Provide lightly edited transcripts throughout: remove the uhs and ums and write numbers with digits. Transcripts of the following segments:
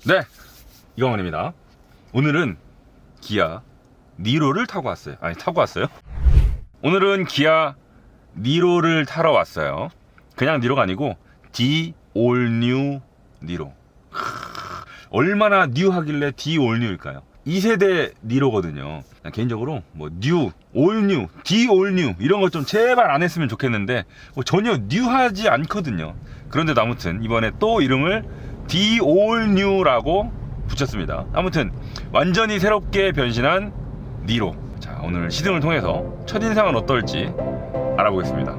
네, 이광원입니다. 오늘은 기아 니로를 타고 왔어요. 오늘은 기아 니로를 타러 왔어요. 그냥 니로가 아니고 디 올 뉴 니로. 얼마나 뉴하길래 디 올 뉴일까요? 2세대 니로거든요. 개인적으로 뭐 뉴, 올 뉴, 디 올 뉴 이런 거 좀 제발 안 했으면 좋겠는데 전혀 뉴하지 않거든요. 그런데도 아무튼 이번에 또 이름을 디 올 뉴라고 붙였습니다. 아무튼 완전히 새롭게 변신한 니로. 자, 오늘 시승을 통해서 첫인상은 어떨지 알아보겠습니다.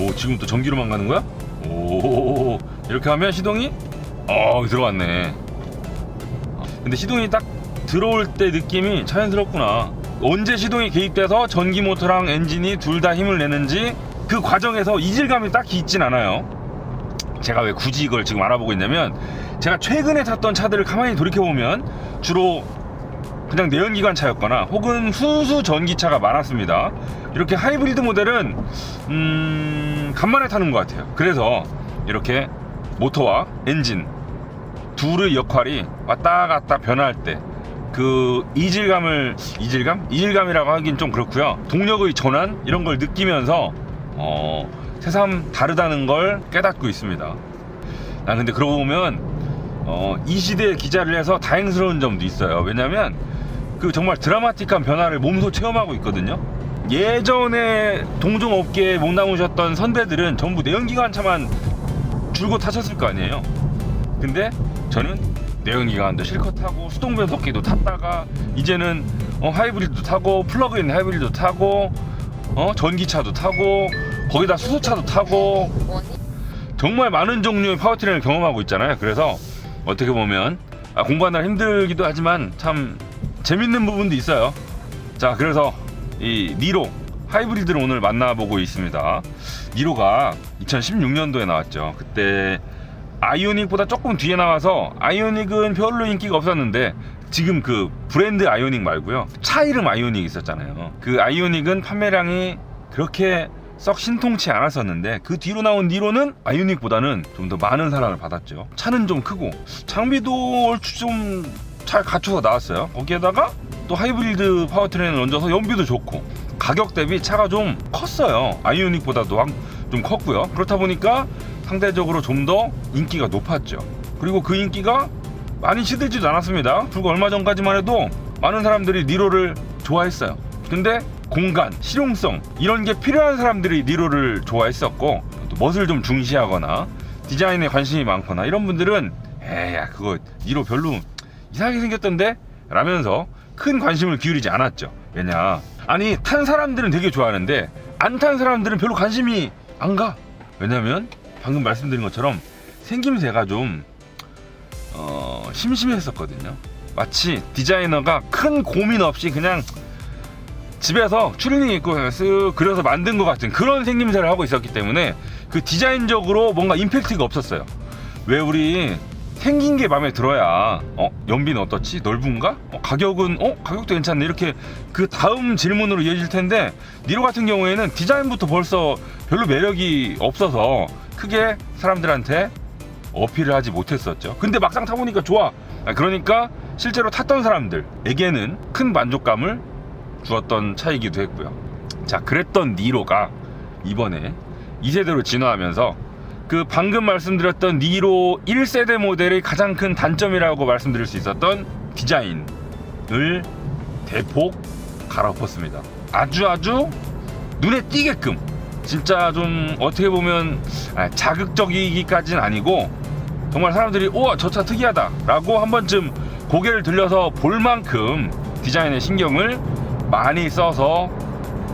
오, 지금 또 전기로만 가는 거야? 오, 이렇게 하면 시동이 들어갔네. 근데 시동이 딱 들어올 때 느낌이 자연스럽구나. 언제 시동이 개입돼서 전기 모터랑 엔진이 둘 다 힘을 내는지 그 과정에서 이질감이 딱히 있진 않아요. 제가 왜 굳이 이걸 지금 알아보고 있냐면, 제가 최근에 탔던 차들을 가만히 돌이켜보면 주로 그냥 내연기관 차였거나 혹은 순수 전기차가 많았습니다. 이렇게 하이브리드 모델은 간만에 타는 것 같아요. 그래서 이렇게 모터와 엔진 둘의 역할이 왔다 갔다 변할 때 그 이질감이라고 하긴 좀 그렇고요. 동력의 전환 이런 걸 느끼면서 새삼 다르다는 걸 깨닫고 있습니다. 근데 그러고 보면 이 시대에 기자를 해서 다행스러운 점도 있어요. 왜냐면 그 정말 드라마틱한 변화를 몸소 체험하고 있거든요. 예전에 동종업계에 몸담으셨던 선배들은 전부 내연기관 차만 줄곧 타셨을 거 아니에요. 근데 저는 내연기관도 실컷 타고 수동변속기도 탔다가 이제는 하이브리드도 타고 플러그인 하이브리드도 타고 전기차도 타고 거기다 수소차도 타고 정말 많은 종류의 파워트레인을 경험하고 있잖아요. 그래서 어떻게 보면 공부하느라 힘들기도 하지만 참 재밌는 부분도 있어요. 자, 그래서 이 니로 하이브리드를 오늘 만나보고 있습니다. 니로가 2016년도에 나왔죠. 그때 아이오닉보다 조금 뒤에 나와서 아이오닉은 별로 인기가 없었는데 지금 그 브랜드 아이오닉 말고요, 차 이름 아이오닉 있었잖아요. 그 아이오닉은 판매량이 그렇게 썩 신통치 않았었는데 그 뒤로 나온 니로는 아이오닉보다는 좀 더 많은 사랑을 받았죠. 차는 좀 크고 장비도 얼추 좀 잘 갖춰서 나왔어요. 거기에다가 또 하이브리드 파워트레인을 얹어서 연비도 좋고 가격 대비 차가 좀 컸어요. 아이오닉보다도 좀 컸고요. 그렇다 보니까 상대적으로 좀 더 인기가 높았죠. 그리고 그 인기가 많이 시들지도 않았습니다. 불과 얼마 전까지만 해도 많은 사람들이 니로를 좋아했어요. 근데 공간, 실용성 이런 게 필요한 사람들이 니로를 좋아했었고, 또 멋을 좀 중시하거나 디자인에 관심이 많거나 이런 분들은 에야 그거 니로 별로 이상하게 생겼던데? 라면서 큰 관심을 기울이지 않았죠. 왜냐, 아니 탄 사람들은 되게 좋아하는데 안 탄 사람들은 별로 관심이 안 가. 왜냐면 방금 말씀드린 것처럼 생김새가 좀 심심했었거든요. 마치 디자이너가 큰 고민 없이 그냥 집에서 추리닝 입고 쓱 그려서 만든 것 같은 그런 생김새를 하고 있었기 때문에 그 디자인적으로 뭔가 임팩트가 없었어요. 왜 우리 생긴 게 마음에 들어야 연비는 어떻지? 넓은가? 가격은 가격도 괜찮네. 이렇게 그 다음 질문으로 이어질 텐데, 니로 같은 경우에는 디자인부터 벌써 별로 매력이 없어서 크게 사람들한테 어필을 하지 못했었죠. 근데 막상 타보니까 좋아. 그러니까 실제로 탔던 사람들에게는 큰 만족감을 주었던 차이기도 했고요. 자, 그랬던 니로가 이번에 2세대로 진화하면서 그 방금 말씀드렸던 니로 1세대 모델의 가장 큰 단점이라고 말씀드릴 수 있었던 디자인을 대폭 갈아엎었습니다. 아주 눈에 띄게끔, 진짜 좀 어떻게 보면 자극적이기까지는 아니고 정말 사람들이 우와 저 차 특이하다 라고 한 번쯤 고개를 들려서 볼 만큼 디자인에 신경을 많이 써서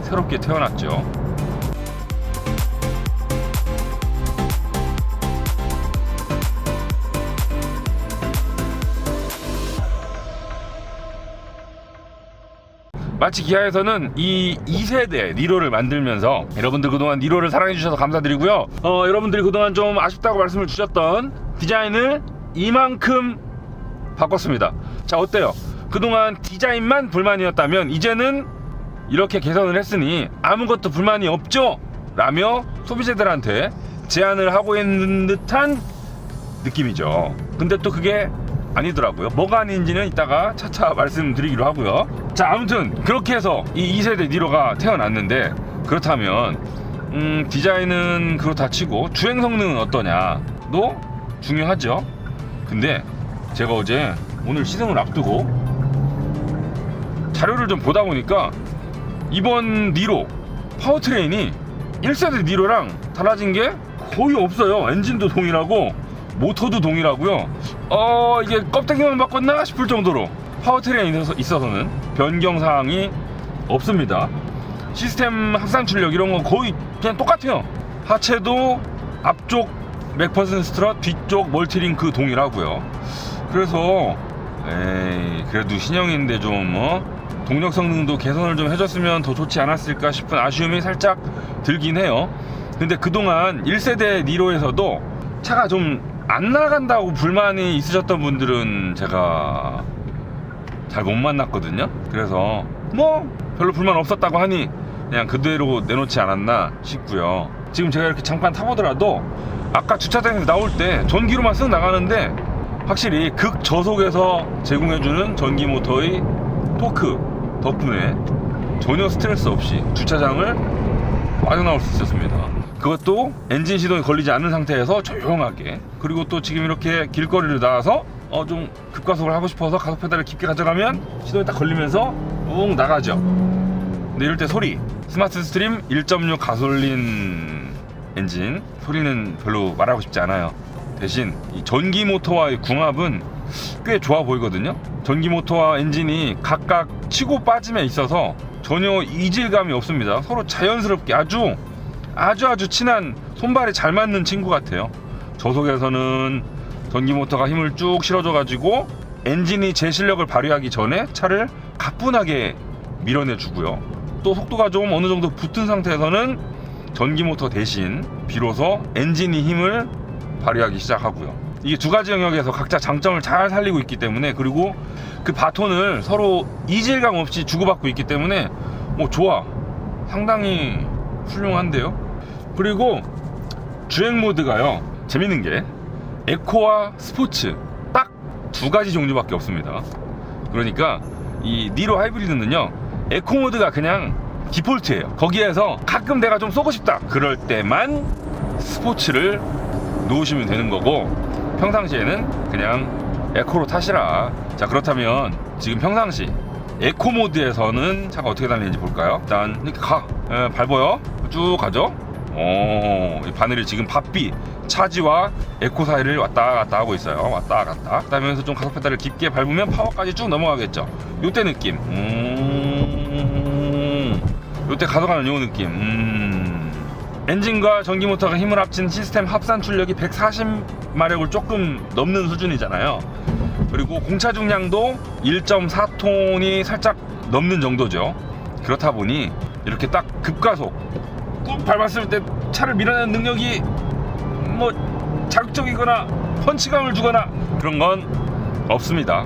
새롭게 태어났죠. 마치 기아에서는 이 2세대 니로를 만들면서 여러분들 그동안 니로를 사랑해주셔서 감사드리고요. 여러분들이 그동안 좀 아쉽다고 말씀을 주셨던 디자인을 이만큼 바꿨습니다. 자, 어때요? 그동안 디자인만 불만이었다면 이제는 이렇게 개선을 했으니 아무것도 불만이 없죠? 라며 소비자들한테 제안을 하고 있는 듯한 느낌이죠. 근데 또 그게 아니더라고요. 뭐가 아닌지는 이따가 차차 말씀드리기로 하고요. 자, 아무튼 그렇게 해서 이 2세대 니로가 태어났는데, 그렇다면 디자인은 그렇다 치고 주행 성능은 어떠냐도 중요하죠. 근데 제가 오늘 시승을 앞두고 자료를 좀 보다 보니까 이번 니로 파워트레인이 1세대 니로랑 달라진 게 거의 없어요. 엔진도 동일하고 모터도 동일하고요. 이게 껍데기만 바꿨나 싶을 정도로 파워트레인에 있어서는 변경사항이 없습니다. 시스템 합산 출력 이런 건 거의 그냥 똑같아요. 하체도 앞쪽 맥퍼슨 스트럿, 뒤쪽 멀티링크 동일하고요. 그래서 그래도 신형인데 좀 동력 성능도 개선을 좀 해줬으면 더 좋지 않았을까 싶은 아쉬움이 살짝 들긴 해요. 근데 그동안 1세대 니로에서도 차가 좀 안 나간다고 불만이 있으셨던 분들은 제가 잘 못 만났거든요. 그래서 뭐 별로 불만 없었다고 하니 그냥 그대로 내놓지 않았나 싶고요. 지금 제가 이렇게 잠깐 타보더라도 아까 주차장에서 나올 때 전기로만 쓱 나가는데 확실히 극저속에서 제공해주는 전기 모터의 토크 덕분에 전혀 스트레스 없이 주차장을 빠져나올 수 있었습니다. 그것도 엔진 시동이 걸리지 않는 상태에서 조용하게. 그리고 또 지금 이렇게 길거리를 나와서 좀 급가속을 하고 싶어서 가속 페달을 깊게 가져가면 시동이 딱 걸리면서 웅 나가죠. 근데 이럴 때 소리, 스마트 스트림 1.6 가솔린 엔진 소리는 별로 말하고 싶지 않아요. 대신 이 전기 모터와의 궁합은 꽤 좋아 보이거든요. 전기 모터와 엔진이 각각 치고 빠짐에 있어서 전혀 이질감이 없습니다. 서로 자연스럽게 아주 친한, 손발이 잘 맞는 친구 같아요. 저속에서는 전기 모터가 힘을 쭉 실어줘가지고 엔진이 제 실력을 발휘하기 전에 차를 가뿐하게 밀어내 주고요. 또 속도가 좀 어느 정도 붙은 상태에서는 전기 모터 대신 비로소 엔진이 힘을 발휘하기 시작하고요. 이게 두 가지 영역에서 각자 장점을 잘 살리고 있기 때문에, 그리고 그 바톤을 서로 이질감 없이 주고받고 있기 때문에 좋아, 상당히 훌륭한데요. 그리고 주행 모드가요, 재밌는 게 에코와 스포츠 딱 두 가지 종류밖에 없습니다. 그러니까 이 니로 하이브리드는요, 에코 모드가 그냥 디폴트예요. 거기에서 가끔 내가 좀 쏘고 싶다 그럴 때만 스포츠를 놓으시면 되는 거고, 평상시에는 그냥 에코로 타시라. 자, 그렇다면 지금 평상시 에코 모드에서는 차가 어떻게 달리는지 볼까요? 일단 이렇게 밟아요. 쭉 가죠. 이 바늘이 지금 바삐 차지와 에코 사이를 왔다 갔다 하고 있어요. 왔다 갔다. 그다음에 좀 가속 페달을 깊게 밟으면 파워까지 쭉 넘어가겠죠. 요때 느낌. 요때 가속하는 요 느낌. 엔진과 전기 모터가 힘을 합친 시스템 합산 출력이 140마력을 조금 넘는 수준이잖아요. 그리고 공차 중량도 1.4톤이 살짝 넘는 정도죠. 그렇다 보니 이렇게 딱 급가속 꾹 밟았을 때 차를 밀어내는 능력이 자극적이거나 펀치감을 주거나 그런 건 없습니다.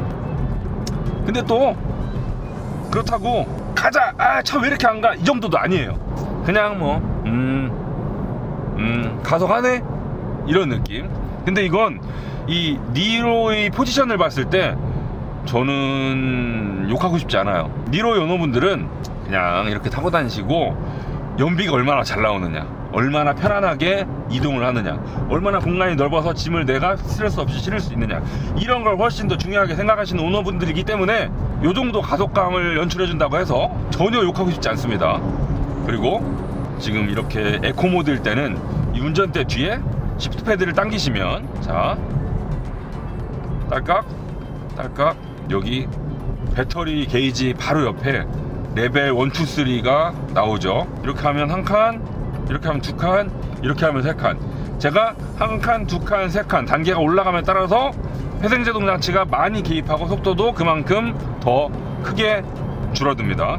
근데 또 그렇다고 가자, 차 왜 이렇게 안 가, 이 정도도 아니에요. 그냥 가속하네, 이런 느낌. 근데 이건 이 니로의 포지션을 봤을 때 저는 욕하고 싶지 않아요. 니로 연호분들은 그냥 이렇게 타고 다니시고 연비가 얼마나 잘 나오느냐, 얼마나 편안하게 이동을 하느냐, 얼마나 공간이 넓어서 짐을 내가 스트레스 없이 실을 수 있느냐, 이런 걸 훨씬 더 중요하게 생각하시는 오너분들이기 때문에 요 정도 가속감을 연출해준다고 해서 전혀 욕하고 싶지 않습니다. 그리고 지금 이렇게 에코 모드일 때는 이 운전대 뒤에 시프트 패드를 당기시면, 자, 딸깍 딸깍, 여기 배터리 게이지 바로 옆에 레벨 1, 2, 3가 나오죠. 이렇게 하면 한 칸, 이렇게 하면 두 칸, 이렇게 하면 세 칸. 제가 한 칸, 두 칸, 세 칸 단계가 올라감에 따라서 회생제동 장치가 많이 개입하고 속도도 그만큼 더 크게 줄어듭니다.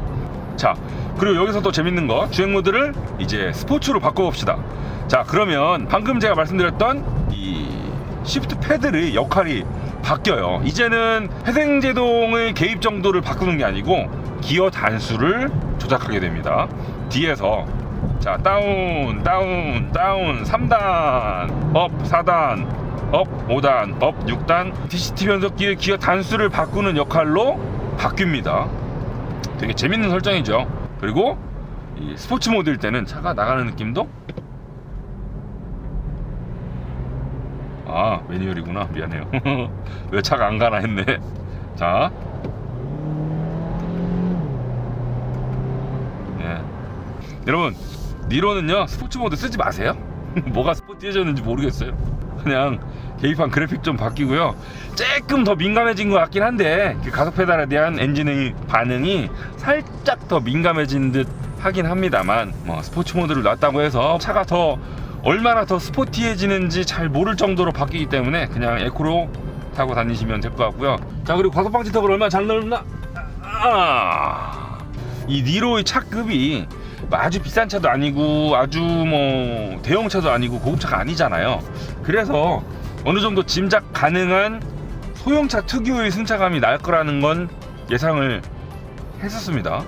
자, 그리고 여기서 또 재밌는 거, 주행 모드를 이제 스포츠로 바꿔봅시다. 자, 그러면 방금 제가 말씀드렸던 이 시프트 패드의 역할이 바뀌어요. 이제는 회생제동의 개입 정도를 바꾸는 게 아니고 기어 단수를 조작하게 됩니다. 뒤에서 자 다운 3단 업 4단 업 5단 업 6단 DCT 변속기의 기어 단수를 바꾸는 역할로 바뀝니다. 되게 재밌는 설정이죠. 그리고 이 스포츠 모드일 때는 차가 나가는 느낌도 아 매뉴얼이구나 미안해요. 왜 차가 안 가나 했네. 자 예. 여러분 니로는요 스포츠 모드 쓰지 마세요. 뭐가 스포티해졌는지 모르겠어요. 그냥 계기판 그래픽 좀 바뀌고요. 조금 더 민감해진 것 같긴 한데 그 가속 페달에 대한 엔진의 반응이 살짝 더 민감해진 듯 하긴 합니다만 뭐 스포츠 모드를 놨다고 해서 차가 더 얼마나 더 스포티해지는지 잘 모를 정도로 바뀌기 때문에 그냥 에코로 타고 다니시면 될 것 같고요. 자 그리고 과속방지 턱을 얼마나 잘 넣었나? 이 니로의 차급이 아주 비싼 차도 아니고 아주 뭐 대형차도 아니고 고급차가 아니잖아요. 그래서 어느 정도 짐작 가능한 소형차 특유의 승차감이 날 거라는 건 예상을 했었습니다.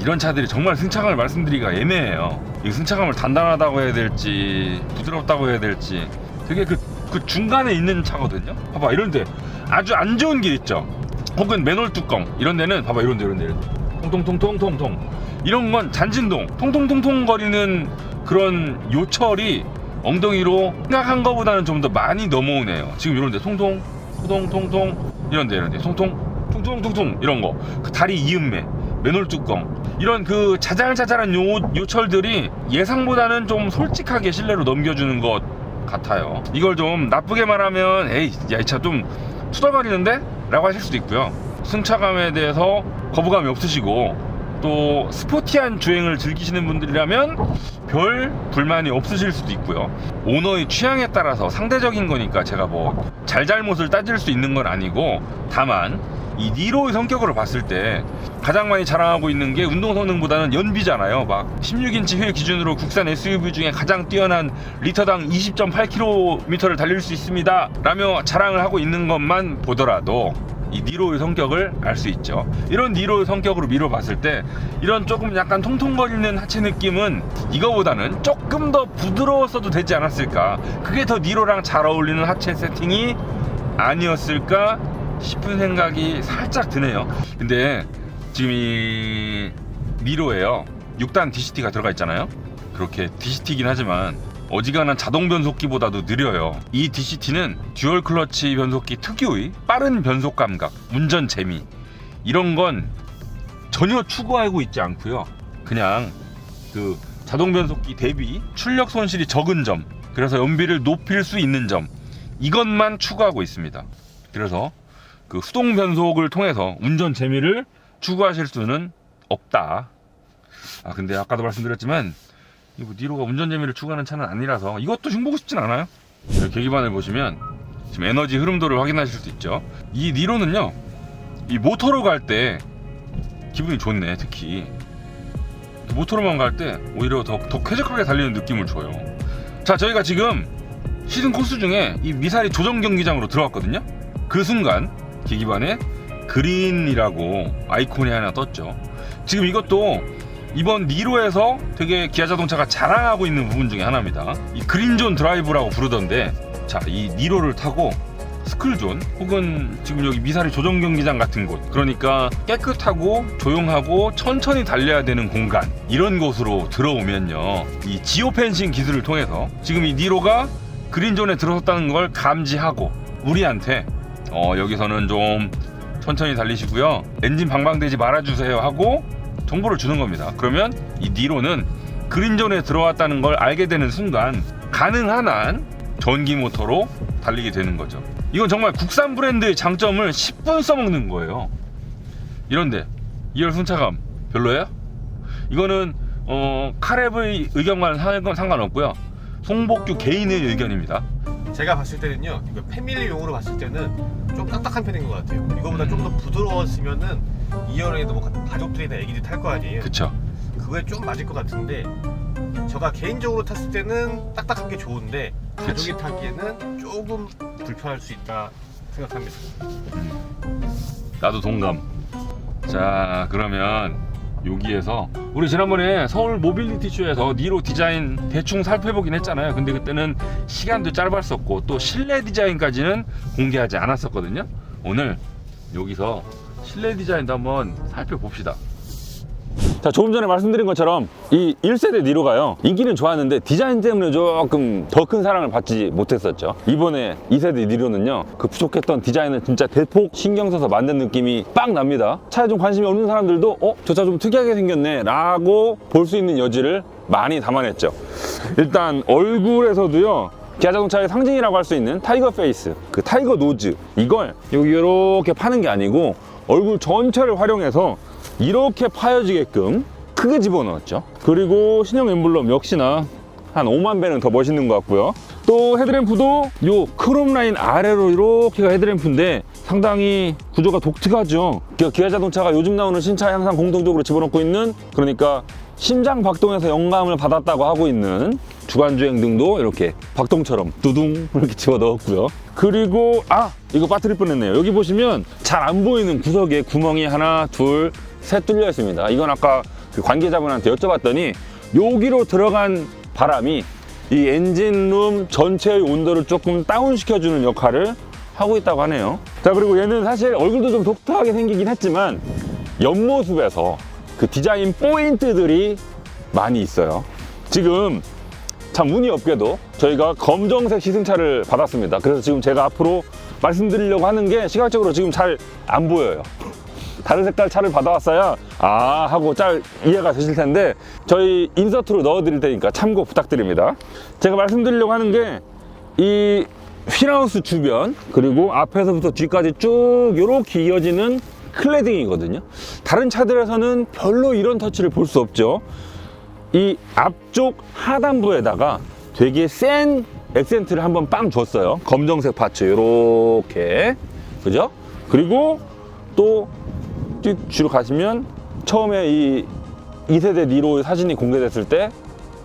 이런 차들이 정말 승차감을 말씀드리기가 애매해요. 이 승차감을 단단하다고 해야 될지 부드럽다고 해야 될지 되게 그 중간에 있는 차거든요. 봐봐 이런데 아주 안 좋은 길 있죠. 혹은 맨홀 뚜껑 이런 데는 봐봐 이런 데 통통통통통통 이런 건 잔진동 통통통통 거리는 그런 요철이 엉덩이로 생각한 거보다는 좀 더 많이 넘어오네요. 지금 이런 데 통통 통통통통 이런 데 통통 퉁퉁퉁퉁 이런 거 그 다리 이음매 맨홀 뚜껑 이런 그 자잘자잘한 요철들이 예상보다는 좀 솔직하게 실내로 넘겨주는 것 같아요. 이걸 좀 나쁘게 말하면 에이 야 이 차 좀 투덜거리는데? 라고 하실 수도 있고요. 승차감에 대해서 거부감이 없으시고 또 스포티한 주행을 즐기시는 분들이라면 별 불만이 없으실 수도 있고요. 오너의 취향에 따라서 상대적인 거니까 제가 뭐 잘잘못을 따질 수 있는 건 아니고 다만 이 니로의 성격으로 봤을 때 가장 많이 자랑하고 있는 게 운동 성능보다는 연비잖아요. 막 16인치 휠 기준으로 국산 SUV 중에 가장 뛰어난 리터당 20.8km를 달릴 수 있습니다 라며 자랑을 하고 있는 것만 보더라도 이 니로의 성격을 알 수 있죠. 이런 니로의 성격으로 미뤄봤을 때 이런 조금 약간 통통거리는 하체 느낌은 이거보다는 조금 더 부드러웠어도 되지 않았을까, 그게 더 니로랑 잘 어울리는 하체 세팅이 아니었을까 싶은 생각이 살짝 드네요. 근데 지금 이 니로에요 6단 DCT가 들어가 있잖아요. 그렇게 DCT이긴 하지만 어지간한 자동 변속기보다도 느려요. 이 DCT는 듀얼 클러치 변속기 특유의 빠른 변속 감각, 운전 재미 이런 건 전혀 추구하고 있지 않고요. 그냥 그 자동 변속기 대비 출력 손실이 적은 점, 그래서 연비를 높일 수 있는 점, 이것만 추구하고 있습니다. 그래서 그 수동 변속을 통해서 운전 재미를 추구하실 수는 없다. 근데 아까도 말씀드렸지만 이거 니로가 운전 재미를 추구하는 차는 아니라서 이것도 흉보고 싶진 않아요. 계기판을 보시면 지금 에너지 흐름도를 확인하실 수 있죠. 이 니로는요 이 모터로 갈 때 기분이 좋네. 특히 모터로만 갈 때 오히려 더 쾌적하게 달리는 느낌을 줘요. 자, 저희가 지금 시즌 코스 중에 이 미사리 조정 경기장으로 들어왔거든요. 그 순간 계기판에 그린이라고 아이콘이 하나 떴죠. 지금 이것도 이번 니로에서 되게 기아 자동차가 자랑하고 있는 부분 중에 하나입니다. 이 그린존 드라이브라고 부르던데, 자, 이 니로를 타고 스쿨존 혹은 지금 여기 미사리 조정 경기장 같은 곳, 그러니까 깨끗하고 조용하고 천천히 달려야 되는 공간, 이런 곳으로 들어오면요 이 지오 펜싱 기술을 통해서 지금 이 니로가 그린존에 들어섰다는 걸 감지하고 우리한테 여기서는 좀 천천히 달리시고요, 엔진 방방되지 말아주세요 하고 정보를 주는 겁니다. 그러면 이 니로는 그린존에 들어왔다는 걸 알게 되는 순간 가능한 한 전기 모터로 달리게 되는 거죠. 이건 정말 국산 브랜드의 장점을 10분 써먹는 거예요. 이런데 2열 승차감 별로예요? 이거는 카랩의 의견과는 상관없고요. 송복규 개인의 의견입니다. 제가 봤을 때는요, 이거 패밀리용으로 봤을 때는 좀 딱딱한 편인 것 같아요. 이거보다 좀 더 부드러웠으면은 2열에도 뭐 가족들이나 애기들 탈 거 아니에요. 그쵸. 그거에 좀 맞을 것 같은데 제가 개인적으로 탔을 때는 딱딱한 게 좋은데 가족이 타기에는 조금 불편할 수 있다 생각합니다. 나도 동감. 자, 그러면 여기에서 우리 지난번에 서울 모빌리티 쇼에서 니로 디자인 대충 살펴보긴 했잖아요. 근데 그때는 시간도 짧았었고 또 실내 디자인까지는 공개하지 않았었거든요. 오늘 여기서 실내 디자인도 한번 살펴봅시다. 자, 조금 전에 말씀드린 것처럼 이 1세대 니로가요, 인기는 좋았는데 디자인 때문에 조금 더 큰 사랑을 받지 못했었죠. 이번에 2세대 니로는요, 그 부족했던 디자인은 진짜 대폭 신경 써서 만든 느낌이 빵 납니다. 차에 좀 관심이 없는 사람들도 저 차 좀 특이하게 생겼네 라고 볼 수 있는 여지를 많이 담아냈죠. 일단 얼굴에서도요, 기아 자동차의 상징이라고 할 수 있는 타이거 페이스, 그 타이거 노즈, 이걸 여기 이렇게 파는 게 아니고 얼굴 전체를 활용해서 이렇게 파여지게끔 크게 집어넣었죠. 그리고 신형 엠블럼 역시나 한 5만 배는 더 멋있는 것 같고요. 또 헤드램프도 요 크롬 라인 아래로 이렇게가 헤드램프인데 상당히 구조가 독특하죠. 기아 자동차가 요즘 나오는 신차에 항상 공통적으로 집어넣고 있는, 그러니까 심장 박동에서 영감을 받았다고 하고 있는 주간주행 등도 이렇게 박동처럼 두둥 이렇게 집어넣었고요. 그리고 이거 빠뜨릴 뻔했네요. 여기 보시면 잘 안 보이는 구석에 구멍이 하나, 둘, 셋 뚫려 있습니다. 이건 아까 그 관계자분한테 여쭤봤더니 여기로 들어간 바람이 이 엔진룸 전체의 온도를 조금 다운시켜주는 역할을 하고 있다고 하네요. 자, 그리고 얘는 사실 얼굴도 좀 독특하게 생기긴 했지만 옆모습에서 그 디자인 포인트들이 많이 있어요. 지금 참 운이 없게도 저희가 검정색 시승차를 받았습니다. 그래서 지금 제가 앞으로 말씀드리려고 하는 게 시각적으로 지금 잘 안 보여요. 다른 색깔 차를 받아왔어야 하고 잘 이해가 되실 텐데 저희 인서트로 넣어 드릴 테니까 참고 부탁드립니다. 제가 말씀드리려고 하는 게 이 휠하우스 주변, 그리고 앞에서부터 뒤까지 쭉 이렇게 이어지는 클레딩이거든요. 다른 차들에서는 별로 이런 터치를 볼 수 없죠. 이 앞쪽 하단부에다가 되게 센 액센트를 한번 빵 줬어요. 검정색 파츠 이렇게, 그죠? 그리고 또 쭉 뒤로 가시면 처음에 이 2세대 니로 사진이 공개됐을 때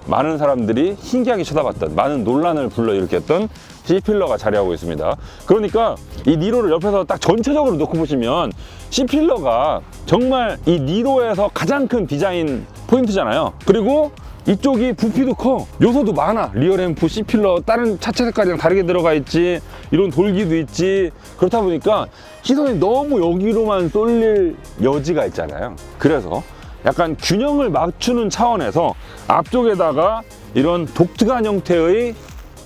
많은 사람들이 신기하게 쳐다봤던, 많은 논란을 불러일으켰던 C필러가 자리하고 있습니다. 그러니까 이 니로를 옆에서 딱 전체적으로 놓고 보시면 C필러가 정말 이 니로에서 가장 큰 디자인 포인트잖아요. 그리고 이쪽이 부피도 커, 요소도 많아. 리어램프, C필러, 다른 차체 색깔이랑 다르게 들어가 있지, 이런 돌기도 있지. 그렇다 보니까 시선이 너무 여기로만 쏠릴 여지가 있잖아요. 그래서 약간 균형을 맞추는 차원에서 앞쪽에다가 이런 독특한 형태의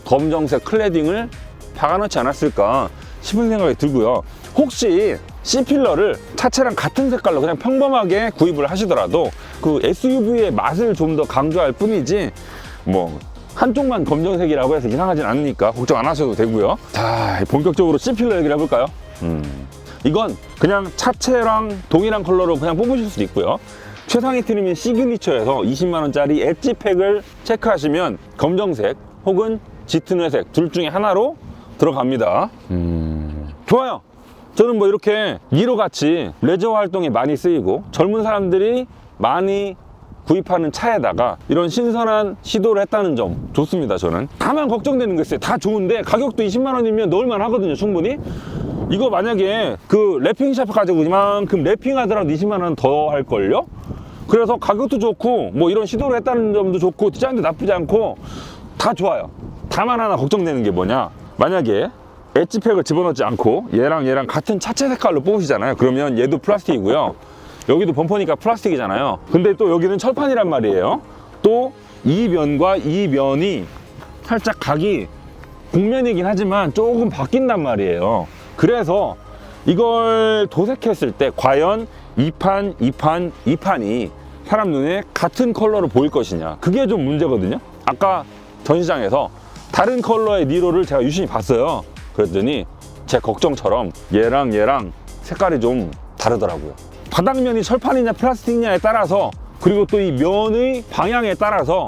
검정색 클레딩을 박아놓지 않았을까 싶은 생각이 들고요. 혹시 C필러를 차체랑 같은 색깔로 그냥 평범하게 구입을 하시더라도 그 SUV의 맛을 좀 더 강조할 뿐이지 뭐 한쪽만 검정색이라고 해서 이상하진 않으니까 걱정 안 하셔도 되고요. 자, 본격적으로 C필러 얘기를 해볼까요? 이건 그냥 차체랑 동일한 컬러로 그냥 뽑으실 수도 있고요. 최상위 트림인 시그니처에서 20만원짜리 엣지팩을 체크하시면 검정색 혹은 짙은회색 둘 중에 하나로 들어갑니다. 좋아요. 저는 뭐 이렇게 니로같이 레저 활동에 많이 쓰이고 젊은 사람들이 많이 구입하는 차에다가 이런 신선한 시도를 했다는 점 좋습니다. 저는 다만 걱정되는 게 있어요. 다 좋은데 가격도 20만원이면 넣을만 하거든요. 충분히. 이거 만약에 그 랩핑샵 가지고 이만큼 랩핑하더라도 20만원 더 할걸요? 그래서 가격도 좋고 뭐 이런 시도를 했다는 점도 좋고 디자인도 나쁘지 않고 다 좋아요. 다만 하나 걱정되는 게 뭐냐, 만약에 엣지팩을 집어넣지 않고 얘랑 같은 차체 색깔로 뽑으시잖아요. 그러면 얘도 플라스틱이고요, 여기도 범퍼니까 플라스틱이잖아요. 근데 또 여기는 철판이란 말이에요. 또 이 면과 이 면이 살짝 각이 곡면이긴 하지만 조금 바뀐단 말이에요. 그래서 이걸 도색했을 때 과연 이 판이 사람 눈에 같은 컬러로 보일 것이냐, 그게 좀 문제거든요. 아까 전시장에서 다른 컬러의 니로를 제가 유심히 봤어요. 그랬더니 제 걱정처럼 얘랑 색깔이 좀 다르더라고요. 바닥면이 철판이냐 플라스틱이냐에 따라서, 그리고 또 이 면의 방향에 따라서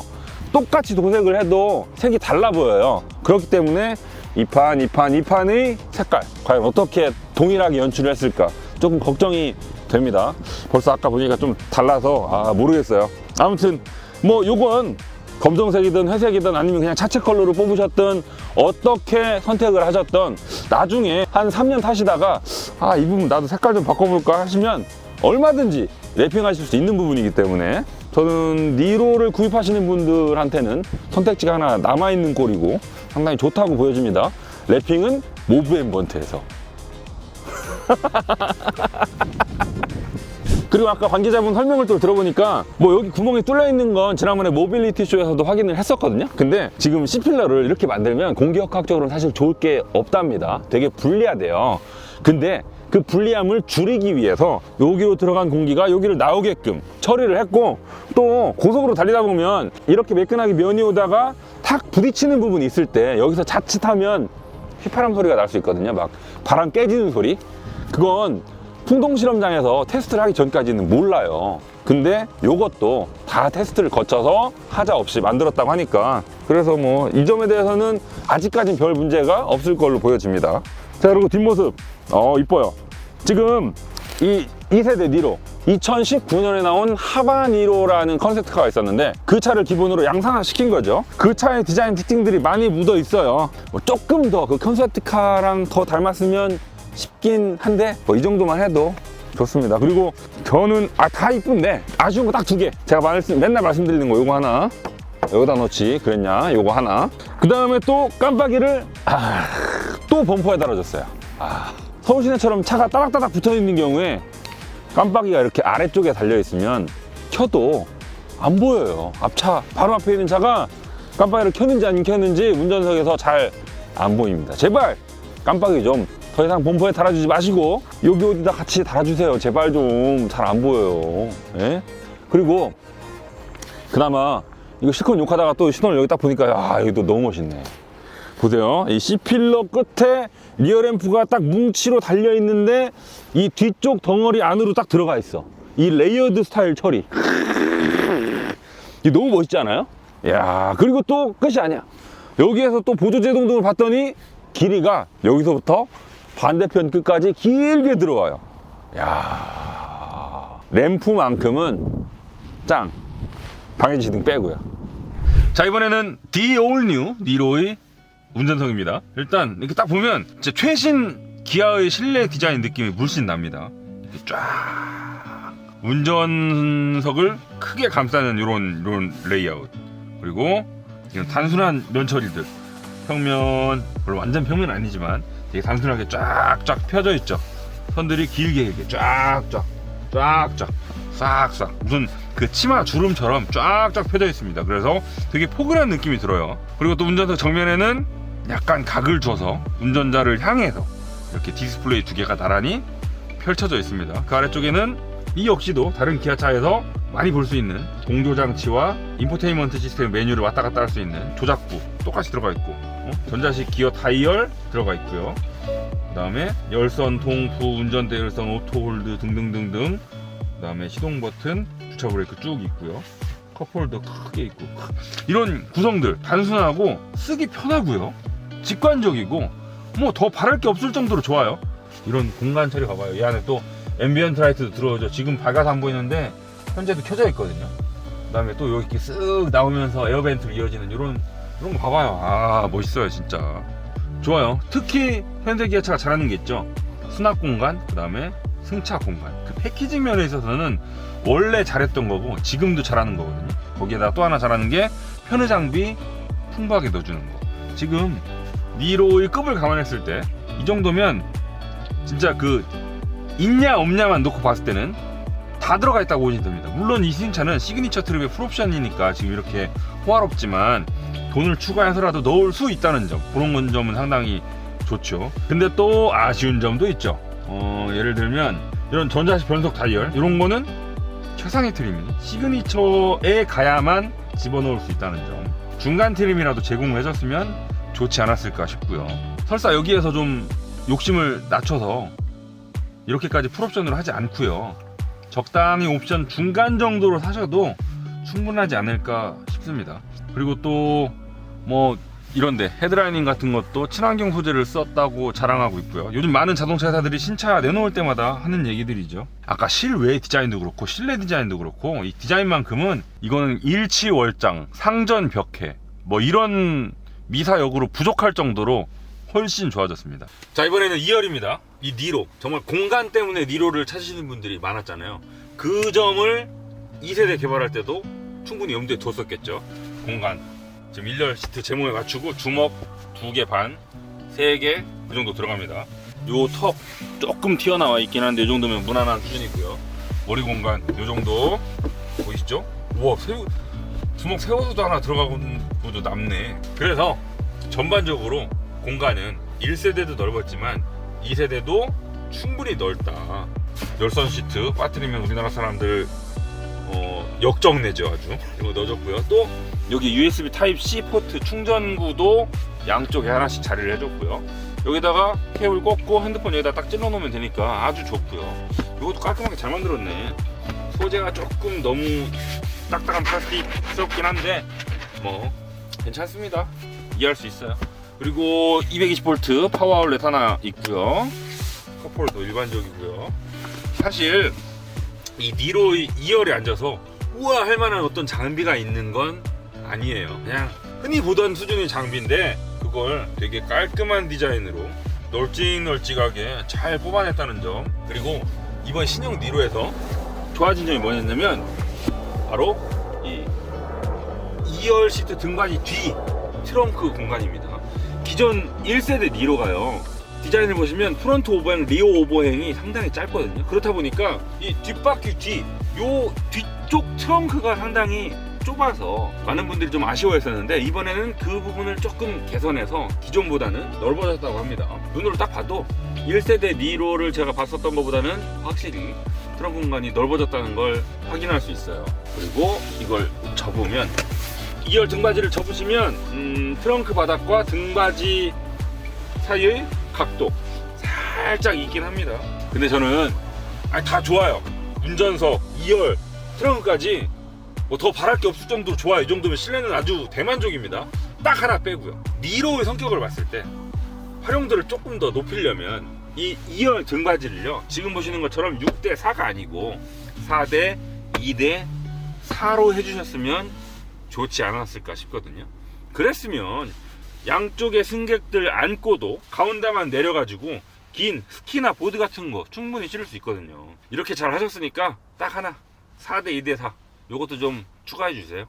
똑같이 도색을 해도 색이 달라 보여요. 그렇기 때문에 이 판의 색깔 과연 어떻게 동일하게 연출을 했을까 조금 걱정이 됩니다. 벌써 아까 보니까 좀 달라서 모르겠어요. 아무튼 뭐 요건 검정색이든 회색이든 아니면 그냥 차체 컬러로 뽑으셨든 어떻게 선택을 하셨든 나중에 한 3년 타시다가 이 부분 나도 색깔 좀 바꿔볼까 하시면 얼마든지 랩핑하실 수 있는 부분이기 때문에 저는 니로를 구입하시는 분들한테는 선택지가 하나 남아있는 꼴이고 상당히 좋다고 보여집니다. 랩핑은 모브앤번트에서. 그리고 아까 관계자분 설명을 또 들어보니까 뭐 여기 구멍이 뚫려 있는 건 지난번에 모빌리티 쇼에서도 확인을 했었거든요. 근데 지금 C필러를 이렇게 만들면 공기역학적으로는 사실 좋을 게 없답니다. 되게 불리하대요. 근데 그 불리함을 줄이기 위해서 여기로 들어간 공기가 여기를 나오게끔 처리를 했고, 또 고속으로 달리다 보면 이렇게 매끈하게 면이 오다가 탁 부딪히는 부분이 있을 때 여기서 자칫하면 휘파람 소리가 날 수 있거든요. 막 바람 깨지는 소리. 그건 풍동실험장에서 테스트를 하기 전까지는 몰라요. 근데 요것도 다 테스트를 거쳐서 하자 없이 만들었다고 하니까, 그래서 뭐 이 점에 대해서는 아직까지는 별 문제가 없을 걸로 보여집니다. 자, 그리고 뒷모습 이뻐요. 지금 이 2세대 니로 2019년에 나온 하바니로라는 컨셉트카가 있었는데 그 차를 기본으로 양산화 시킨 거죠. 그 차의 디자인 특징들이 많이 묻어 있어요. 뭐 조금 더 그 컨셉트카랑 더 닮았으면 싶긴 한데 뭐 이 정도만 해도 좋습니다. 그리고 저는 다 이쁜데 아쉬운 거 딱 2개. 제가 맨날 말씀드리는 거 요거 하나 여기다 넣지 그랬냐, 요거 하나. 그 다음에 또 깜빡이를 또 범퍼에 달아줬어요. 서울 시내처럼 차가 따닥따닥 붙어 있는 경우에 깜빡이가 이렇게 아래쪽에 달려 있으면 켜도 안 보여요. 앞차 바로 앞에 있는 차가 깜빡이를 켰는지 안 켰는지 운전석에서 잘 안 보입니다. 제발 깜빡이 좀 더 이상 범퍼에 달아주지 마시고 여기 어디다 같이 달아주세요. 제발 좀. 잘 안 보여요. 예? 그리고 그나마 이거 실컷 욕하다가 또 신호를 여기 딱 보니까 여기도 너무 멋있네. 보세요. 이 C필러 끝에 리어램프가 딱 뭉치로 달려 있는데 이 뒤쪽 덩어리 안으로 딱 들어가 있어. 이 레이어드 스타일 처리. 이게 너무 멋있지 않아요? 야, 그리고 또 끝이 아니야. 여기에서 또 보조제동등을 봤더니 길이가 여기서부터 반대편 끝까지 길게 들어와요. 야, 램프만큼은 짱. 방해지등 빼고요. 자, 이번에는 The All New 니로의 운전석입니다. 일단 이렇게 딱 보면 진짜 최신 기아의 실내 디자인 느낌이 물씬 납니다. 이렇게 쫙 운전석을 크게 감싸는 이런 레이아웃. 그리고 이런 단순한 면 처리들. 평면, 물론 완전 평면 아니지만 되게 단순하게 쫙쫙 펴져 있죠. 선들이 길게 쫙쫙 싹싹 무슨 그 치마 주름처럼 쫙쫙 펴져 있습니다. 그래서 되게 포근한 느낌이 들어요. 그리고 또 운전석 정면에는 약간 각을 줘서 운전자를 향해서 이렇게 디스플레이 2개가 나란히 펼쳐져 있습니다. 그 아래쪽에는 이 역시도 다른 기아차에서 많이 볼 수 있는 공조장치와 인포테인먼트 시스템 메뉴를 왔다 갔다 할 수 있는 조작부 똑같이 들어가 있고, 전자식 기어 다이얼 들어가 있고요. 그 다음에 열선, 동부, 운전대 열선, 오토홀드 등등등등. 그 다음에 시동 버튼, 주차 브레이크 쭉 있고요. 컵홀더 크게 있고. 이런 구성들 단순하고 쓰기 편하고요. 직관적이고 뭐 더 바랄 게 없을 정도로 좋아요. 이런 공간 처리 봐봐요. 이 안에 또 앰비언트 라이트도 들어오죠. 지금 밝아서 안 보이는데 현재도 켜져 있거든요. 그 다음에 또 여기 이렇게 쓱 나오면서 에어벤트로 이어지는 이런 거 봐봐요. 멋있어요 진짜. 좋아요. 특히 현대 기아차가 잘하는 게 있죠. 수납 공간, 그 다음에 승차 공간. 그 패키징 면에 있어서는 원래 잘했던 거고 지금도 잘하는 거거든요. 거기에다 또 하나 잘하는 게 편의 장비 풍부하게 넣어주는 거. 지금 니로의 급을 감안했을 때 이 정도면 진짜 그 있냐 없냐만 놓고 봤을 때는 다 들어가 있다고 보시면 됩니다. 물론 이 신차는 시그니처 트립의 풀옵션이니까 지금 이렇게 호화롭지만 돈을 추가해서라도 넣을 수 있다는 점, 그런 점은 상당히 좋죠. 근데 또 아쉬운 점도 있죠. 예를 들면 이런 전자식 변속 다이얼 이런 거는 최상위 트림이 시그니처에 가야만 집어넣을 수 있다는 점, 중간 트림이라도 제공을 해줬으면 좋지 않았을까 싶고요. 설사 여기에서 좀 욕심을 낮춰서 이렇게까지 풀옵션으로 하지 않고요, 적당히 옵션 중간 정도로 사셔도 충분하지 않을까 싶습니다. 그리고 또 뭐 이런데 헤드라이닝 같은 것도 친환경 소재를 썼다고 자랑하고 있고요. 요즘 많은 자동차 회사들이 신차 내놓을 때마다 하는 얘기들이죠. 아까 실외 디자인도 그렇고 실내 디자인도 그렇고 이 디자인만큼은 이거는 일치월장, 상전 벽해 뭐 이런 미사역으로 부족할 정도로 훨씬 좋아졌습니다. 자, 이번에는 2열입니다. 이 니로, 정말 공간 때문에 니로를 찾으시는 분들이 많았잖아요. 그 점을 2세대 개발할 때도 충분히 염두에 뒀었겠죠. 공간, 지금 1열 시트 제모에 갖추고 주먹 2개 반, 3개 그 정도 들어갑니다. 요 턱 조금 튀어나와 있긴 한데 이 정도면 무난한 수준이고요. 머리 공간 요 정도 보이시죠? 우와, 주먹 세워서도 하나 들어가고는 것도 남네. 그래서 전반적으로 공간은 1세대도 넓었지만 2세대도 충분히 넓다. 열선 시트 빠뜨리면 우리나라 사람들 역정내죠. 아주 이거 넣어줬고요. 또 여기 USB 타입C 포트 충전구도 양쪽에 하나씩 자리를 해줬고요. 여기다가 케이블 꽂고 핸드폰 여기다 딱 찔러 놓으면 되니까 아주 좋고요. 이것도 깔끔하게 잘 만들었네. 소재가 조금 너무 딱딱한 플라스틱스럽긴 한데 뭐 괜찮습니다. 이해할 수 있어요. 그리고 220V 파워 아울렛 하나 있고요. 컵홀더 일반적이고요. 사실 이 니로 2열에 앉아서 우와 할 만한 어떤 장비가 있는 건 아니에요. 그냥 흔히 보던 수준의 장비인데 그걸 되게 깔끔한 디자인으로 널찍널찍하게 잘 뽑아냈다는 점. 그리고 이번 신형 니로에서 좋아진 점이 뭐였냐면 바로 이 2열 시트 등받이 뒤 트렁크 공간입니다. 기존 1세대 니로가요, 디자인을 보시면 프론트 오버행, 리어 오버행이 상당히 짧거든요. 그렇다 보니까 이 뒷바퀴 요 뒤쪽 트렁크가 상당히 좁아서 많은 분들이 좀 아쉬워했었는데 이번에는 그 부분을 조금 개선해서 기존보다는 넓어졌다고 합니다. 눈으로 딱 봐도 1세대 니로를 제가 봤었던 것보다는 확실히 트렁크 공간이 넓어졌다는 걸 확인할 수 있어요. 그리고 이걸 접으면 2열 등받이를 접으시면 트렁크 바닥과 등받이 사이의 각도 살짝 있긴 합니다. 근데 저는 다 좋아요. 운전석, 2열, 트렁크까지 뭐 더 바랄 게 없을 정도로 좋아요. 이 정도면 실내는 아주 대만족입니다. 딱 하나 빼고요. 니로의 성격을 봤을 때 활용도를 조금 더 높이려면 이 2열 등받이를요, 지금 보시는 것처럼 6대4가 아니고 4대 2대 4로 해주셨으면 좋지 않았을까 싶거든요. 그랬으면 양쪽에 승객들 안고도 가운데만 내려가지고 긴 스키나 보드 같은 거 충분히 실을 수 있거든요. 이렇게 잘 하셨으니까 딱 하나 4대 2대 4 요것도 좀 추가해 주세요.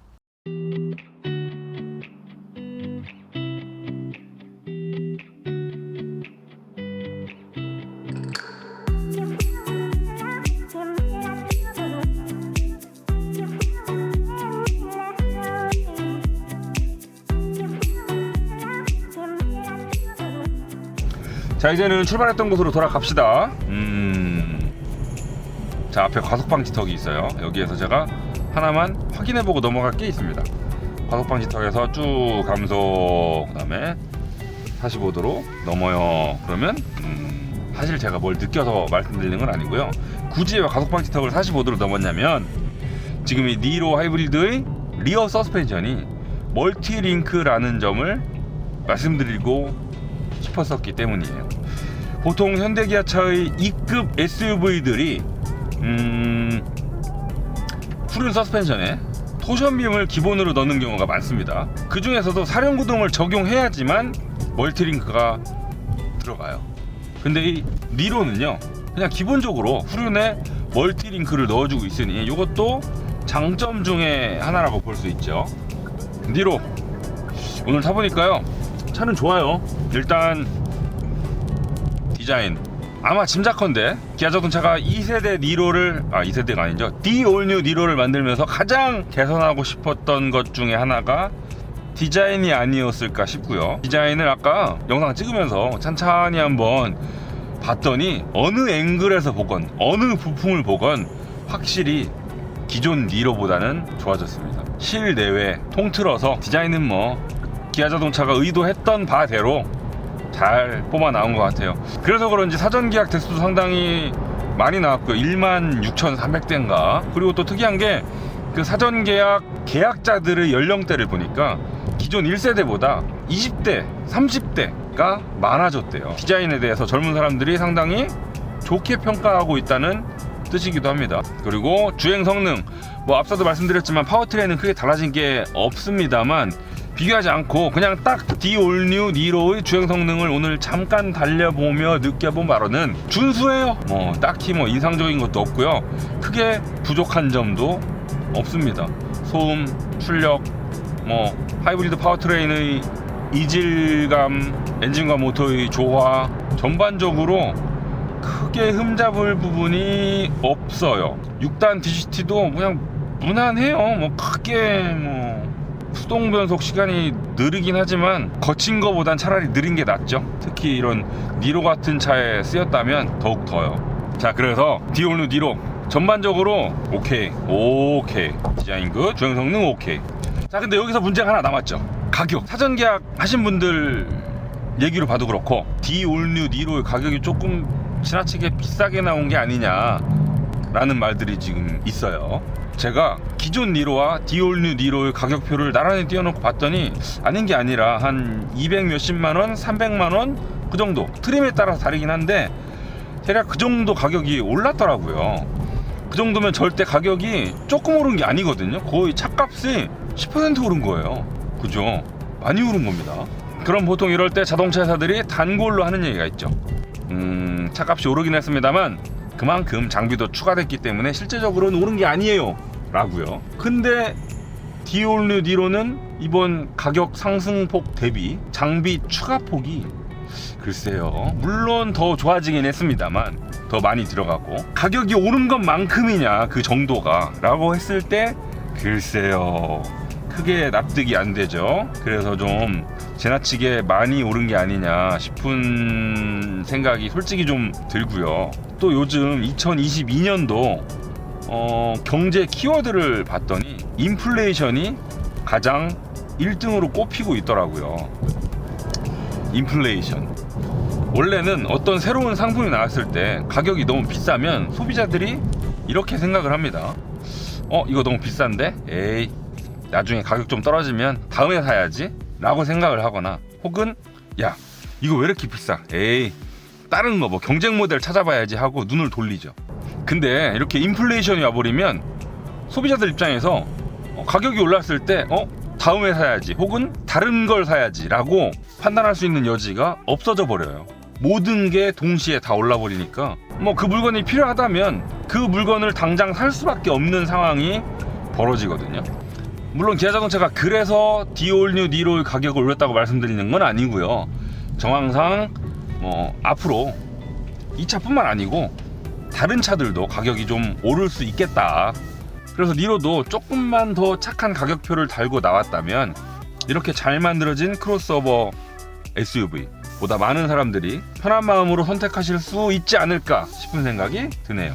자, 이제는 출발했던 곳으로 돌아갑시다. 자, 앞에 과속방지턱이 있어요. 여기에서 제가 하나만 확인해보고 넘어갈 게 있습니다. 과속방지턱에서 쭉 감속, 그 다음에 45도로 넘어요. 그러면 사실 제가 뭘 느껴서 말씀드리는 건 아니고요. 굳이 왜 과속방지턱을 45도로 넘었냐면 지금 이 니로 하이브리드의 리어 서스펜션이 멀티링크라는 점을 말씀드리고 싶었었기 때문이에요. 보통 현대기아차의 2급 SUV들이 후륜 서스펜션에 토션빔을 기본으로 넣는 경우가 많습니다. 그 중에서도 사륜구동을 적용해야지만 멀티링크가 들어가요. 근데 이 니로는요, 그냥 기본적으로 후륜에 멀티링크를 넣어주고 있으니 이것도 장점 중에 하나라고 볼 수 있죠. 니로 오늘 타보니까요, 차는 좋아요. 일단 디자인, 아마 짐작컨대 기아자동차가 2세대 니로를 2세대가 아니죠, 디올뉴 니로를 만들면서 가장 개선하고 싶었던 것 중에 하나가 디자인이 아니었을까 싶고요. 디자인을 아까 영상 찍으면서 찬찬히 한번 봤더니 어느 앵글에서 보건 어느 부품을 보건 확실히 기존 니로보다는 좋아졌습니다. 실내외 통틀어서 디자인은 뭐 기아자동차가 의도했던 바대로 잘 뽑아 나온 것 같아요. 그래서 그런지 사전 계약 대수도 상당히 많이 나왔고요. 16,300대인가. 그리고 또 특이한 게 그 사전 계약자들의 연령대를 보니까 기존 1세대보다 20대, 30대가 많아졌대요. 디자인에 대해서 젊은 사람들이 상당히 좋게 평가하고 있다는 뜻이기도 합니다. 그리고 주행 성능, 뭐 앞서도 말씀드렸지만 파워트레인은 크게 달라진 게 없습니다만 비교하지 않고 그냥 딱 디올뉴 니로의 주행 성능을 오늘 잠깐 달려보며 느껴본 바로는 준수해요. 뭐 딱히 뭐 인상적인 것도 없고요. 크게 부족한 점도 없습니다. 소음, 출력, 뭐 하이브리드 파워트레인의 이질감, 엔진과 모터의 조화, 전반적으로 크게 흠잡을 부분이 없어요. 6단 DCT도 그냥 무난해요. 뭐 크게 뭐 수동 변속 시간이 느리긴 하지만 거친 거보단 차라리 느린 게 낫죠. 특히 이런 니로 같은 차에 쓰였다면 더욱 더요. 자, 그래서 디올뉴 니로 전반적으로 오케이 디자인 굿, 주행 성능 오케이. 자, 근데 여기서 문제가 하나 남았죠. 가격. 사전 계약 하신 분들 얘기로 봐도 그렇고 디올뉴 니로의 가격이 조금 지나치게 비싸게 나온 게 아니냐라는 말들이 지금 있어요. 제가 기존 니로와 디올뉴 니로의 가격표를 나란히 띄워놓고 봤더니 아닌 게 아니라 한 200 몇십만원, 300만원 그 정도, 트림에 따라서 다르긴 한데 대략 그 정도 가격이 올랐더라고요. 그 정도면 절대 가격이 조금 오른 게 아니거든요. 거의 차값이 10% 오른 거예요. 그죠? 많이 오른 겁니다. 그럼 보통 이럴 때 자동차 회사들이 단골로 하는 얘기가 있죠. 차값이 오르긴 했습니다만 그만큼 장비도 추가됐기 때문에 실제적으로는 오른 게 아니에요 라고요. 근데 디올뉴 니로는 이번 가격 상승폭 대비 장비 추가폭이 글쎄요, 물론 더 좋아지긴 했습니다만 더 많이 들어가고 가격이 오른 것만큼이냐 그 정도가 라고 했을 때 글쎄요, 크게 납득이 안 되죠. 그래서 좀 지나치게 많이 오른 게 아니냐 싶은 생각이 솔직히 좀 들고요. 또 요즘 2022년도 경제 키워드를 봤더니 인플레이션이 가장 1등으로 꼽히고 있더라고요. 인플레이션. 원래는 어떤 새로운 상품이 나왔을 때 가격이 너무 비싸면 소비자들이 이렇게 생각을 합니다. 이거 너무 비싼데? 에이, 나중에 가격 좀 떨어지면 다음에 사야지 라고 생각을 하거나, 혹은 야, 이거 왜 이렇게 비싸? 에이, 다른 거 뭐 경쟁 모델 찾아봐야지 하고 눈을 돌리죠. 근데 이렇게 인플레이션이 와버리면 소비자들 입장에서 가격이 올랐을 때 다음에 사야지 혹은 다른 걸 사야지 라고 판단할 수 있는 여지가 없어져 버려요. 모든 게 동시에 다 올라버리니까 뭐 그 물건이 필요하다면 그 물건을 당장 살 수밖에 없는 상황이 벌어지거든요. 물론 기아자동차가 그래서 디올뉴 니로의 가격을 올렸다고 말씀드리는 건 아니고요. 정황상 앞으로 이 차뿐만 아니고 다른 차들도 가격이 좀 오를 수 있겠다. 그래서 니로도 조금만 더 착한 가격표를 달고 나왔다면 이렇게 잘 만들어진 크로스오버 SUV 보다 많은 사람들이 편한 마음으로 선택하실 수 있지 않을까 싶은 생각이 드네요.